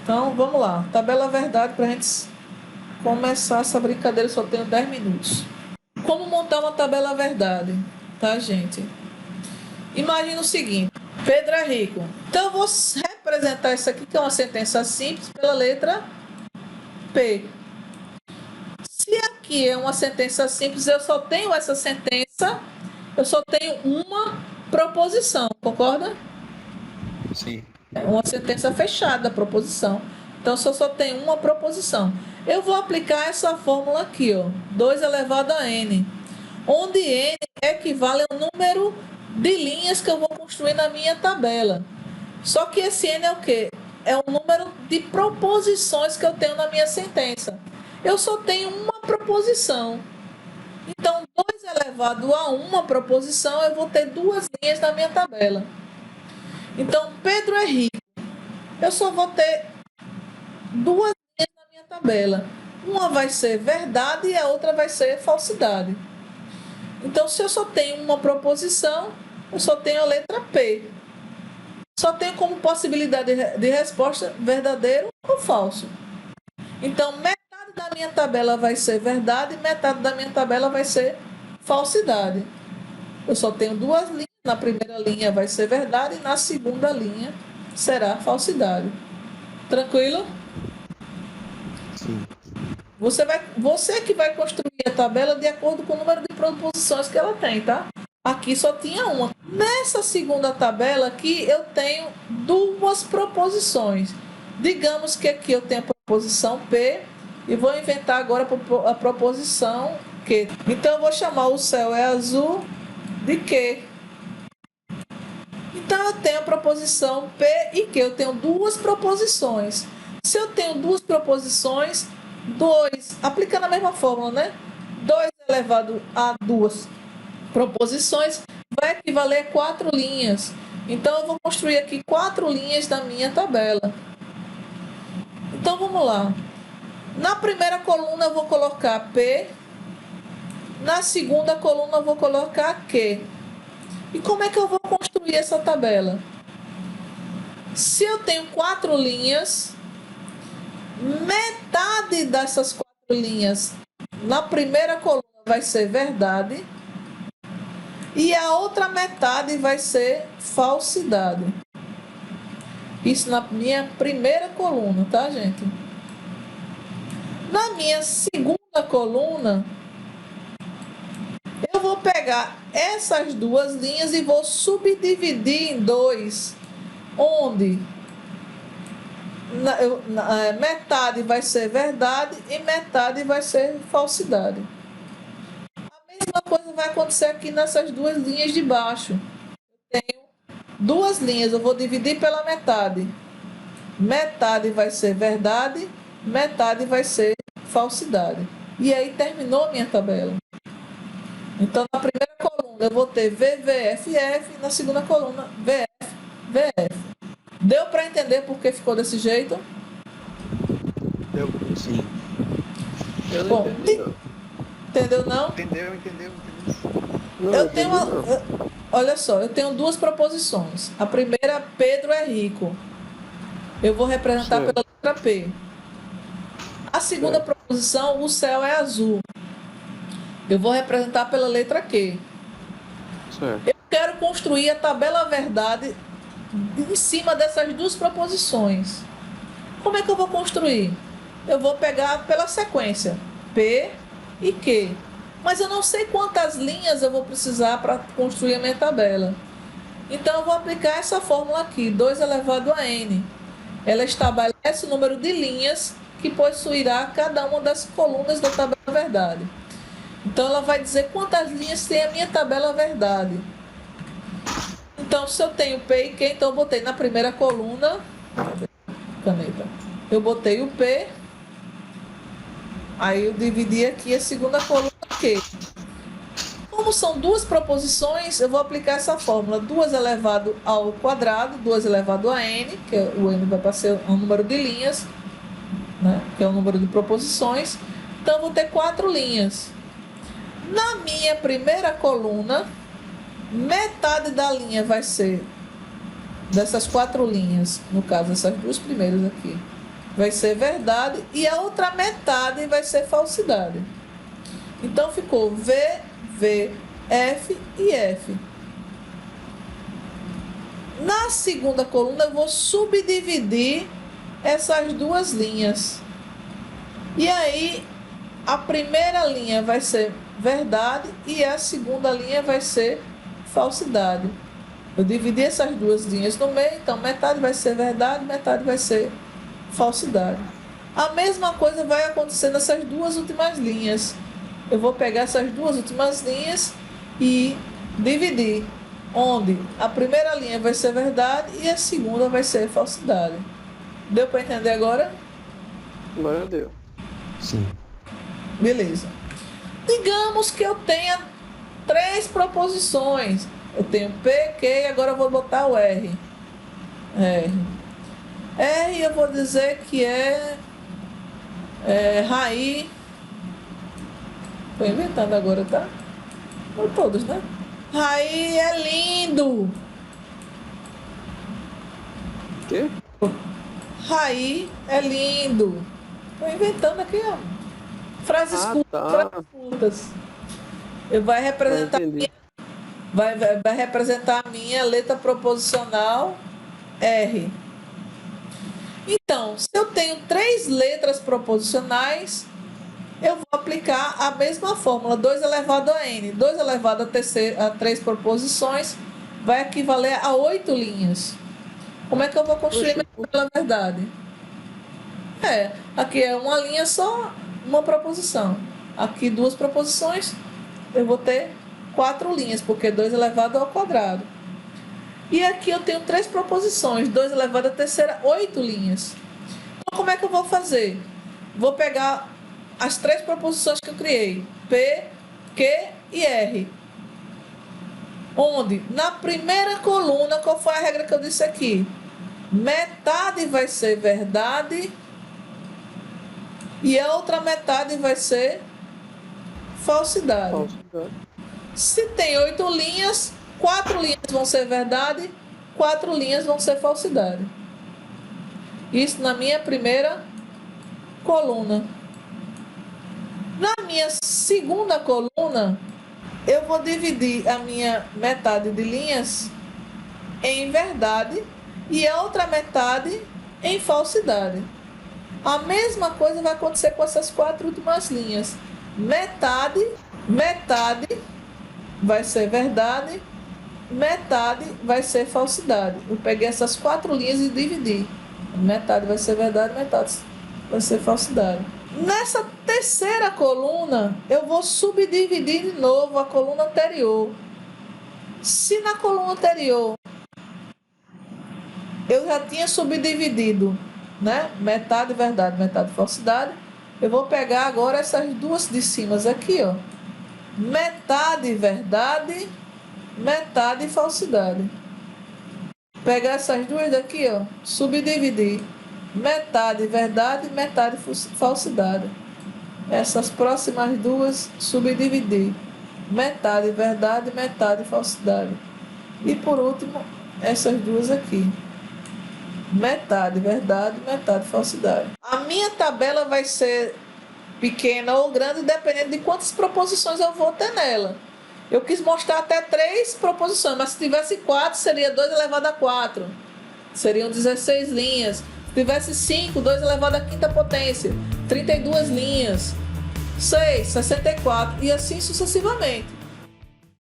Então, vamos lá. Tabela verdade para a gente começar essa brincadeira, só tenho 10 minutos. Como montar uma tabela verdade, tá, gente? Imagina o seguinte: Pedro é rico. Então, eu vou representar isso aqui, que é uma sentença simples, pela letra P. Se aqui é uma sentença simples, eu só tenho essa sentença, eu só tenho uma proposição, concorda? Sim. É uma sentença fechada, proposição. Então, se eu só tenho uma proposição, eu vou aplicar essa fórmula aqui, ó, 2 elevado a n, onde n equivale ao número de linhas que eu vou construir na minha tabela. Só que esse n é o quê? É o número de proposições que eu tenho na minha sentença. Eu só tenho uma proposição. Então, 2 elevado a uma proposição, eu vou ter 2 linhas na minha tabela. Então, Pedro é rico. Eu só vou ter 2 linhas na minha tabela. Uma vai ser verdade e a outra vai ser falsidade. Então, se eu só tenho uma proposição, eu só tenho a letra P. Só tenho como possibilidade de resposta verdadeiro ou falso. Então, metade da minha tabela vai ser verdade e metade da minha tabela vai ser falsidade. Eu só tenho 2 linhas. Na primeira linha vai ser verdade e na segunda linha será falsidade. Tranquilo? Sim. Você que vai construir a tabela de acordo com o número de proposições que ela tem, tá? Aqui só tinha uma. Nessa segunda tabela aqui eu tenho 2 proposições. Digamos que aqui eu tenho a proposição P e vou inventar agora a proposição Q. Então eu vou chamar o céu é azul de Q. Então eu tenho a proposição P e Q. Eu tenho 2 proposições. Se eu tenho 2 proposições, 2, aplicando a mesma fórmula, né? 2 elevado a 2 proposições vai equivaler a 4 linhas. Então eu vou construir aqui 4 linhas da minha tabela. Então vamos lá. Na primeira coluna eu vou colocar P. Na segunda coluna eu vou colocar Q. E como é que eu vou construir essa tabela? Se eu tenho 4 linhas, metade dessas 4 linhas na primeira coluna vai ser verdade e a outra metade vai ser falsidade. Isso na minha primeira coluna, tá, gente? Na minha segunda coluna, eu vou pegar essas 2 linhas e vou subdividir em 2, onde metade vai ser verdade e metade vai ser falsidade. A mesma coisa vai acontecer aqui nessas 2 linhas de baixo. Eu tenho 2 linhas, eu vou dividir pela metade. Metade vai ser verdade, metade vai ser falsidade. E aí terminou a minha tabela. Então, na primeira coluna eu vou ter VVFF e na segunda coluna VFVF. Deu para entender por que ficou desse jeito? Deu. Sim. Bom, entendeu não? Entendeu. Eu tenho olha só, eu tenho 2 proposições. A primeira, Pedro é rico. Eu vou representar pela letra P. A segunda proposição, o céu é azul. Eu vou representar pela letra Q. Eu quero construir a tabela verdade em cima dessas 2 proposições. Como é que eu vou construir? Eu vou pegar pela sequência P e Q. Mas eu não sei quantas linhas eu vou precisar para construir a minha tabela. Então eu vou aplicar essa fórmula aqui, 2 elevado a n. Ela estabelece o número de linhas que possuirá cada uma das colunas da tabela verdade. Então ela vai dizer quantas linhas tem a minha tabela verdade. Então, se eu tenho P e Q, então eu botei na primeira coluna, caneta, eu botei o P, aí eu dividi aqui a segunda coluna Q. Como são 2 proposições, eu vou aplicar essa fórmula, 2 elevado ao quadrado, 2 elevado a n, que o n vai para ser um número de linhas, né, que é o número de proposições. Então, eu vou ter 4 linhas. Na minha primeira coluna, metade da linha vai ser dessas 4 linhas, no caso, essas 2 primeiras aqui. vai ser verdade e a outra metade vai ser falsidade. Então ficou V, V, F e F. Na segunda coluna eu vou subdividir essas duas linhas. E aí a primeira linha vai ser verdade e a segunda linha vai ser falsidade. Eu dividi essas duas linhas no meio, então metade vai ser verdade, metade vai ser falsidade. A mesma coisa vai acontecer nessas duas últimas linhas. Eu vou pegar essas duas últimas linhas e dividir, onde a primeira linha vai ser verdade e a segunda vai ser falsidade. Deu para entender agora? Agora deu. Sim. Beleza. Digamos que eu tenha 3 proposições. Eu tenho P, Q e agora eu vou botar o R. R eu vou dizer que é Raí. Estou inventando agora, tá? Não todos, né? Raí é lindo. Quê? Raí é lindo. Estou inventando aqui, ó. Frases curtas. Vai representar vai representar a minha letra proposicional R. Então, se eu tenho 3 letras proposicionais, eu vou aplicar a mesma fórmula, 2 elevado a N. 2 elevado a 3 proposições vai equivaler a 8 linhas. Como é que eu vou construir minha tabela verdade? Aqui é uma linha só, uma proposição. Aqui 2 proposições, eu vou ter 4 linhas, porque 2 elevado ao quadrado. E aqui eu tenho 3 proposições, 2 elevado à terceira, 8 linhas. Então, como é que eu vou fazer? Vou pegar as 3 proposições que eu criei, P, Q e R. Onde, na primeira coluna, qual foi a regra que eu disse aqui? Metade vai ser verdade e a outra metade vai ser falsidade. Se tem 8 linhas, 4 linhas vão ser verdade, 4 linhas vão ser falsidade. Isso na minha primeira coluna. Na minha segunda coluna, eu vou dividir a minha metade de linhas em verdade e a outra metade em falsidade. A mesma coisa vai acontecer com essas 4 últimas linhas. Metade vai ser verdade, metade vai ser falsidade. Eu peguei essas 4 linhas e dividi. Metade vai ser verdade, metade vai ser falsidade. Nessa terceira coluna, eu vou subdividir de novo a coluna anterior. Se na coluna anterior eu já tinha subdividido, né? Metade verdade, metade falsidade, eu vou pegar agora essas duas de cima aqui, ó. Metade verdade, metade falsidade. Pegar essas duas daqui, ó, subdividir. Metade verdade, metade falsidade. Essas próximas duas, subdividir. Metade verdade, metade falsidade. E por último, essas duas aqui. Metade verdade, metade falsidade. A minha tabela vai ser pequena ou grande, dependendo de quantas proposições eu vou ter nela. Eu quis mostrar até 3 proposições, mas se tivesse 4, seria 2 elevado a 4. Seriam 16 linhas. Se tivesse 5, 2 elevado à quinta potência. 32 linhas. 6, 64. E assim sucessivamente.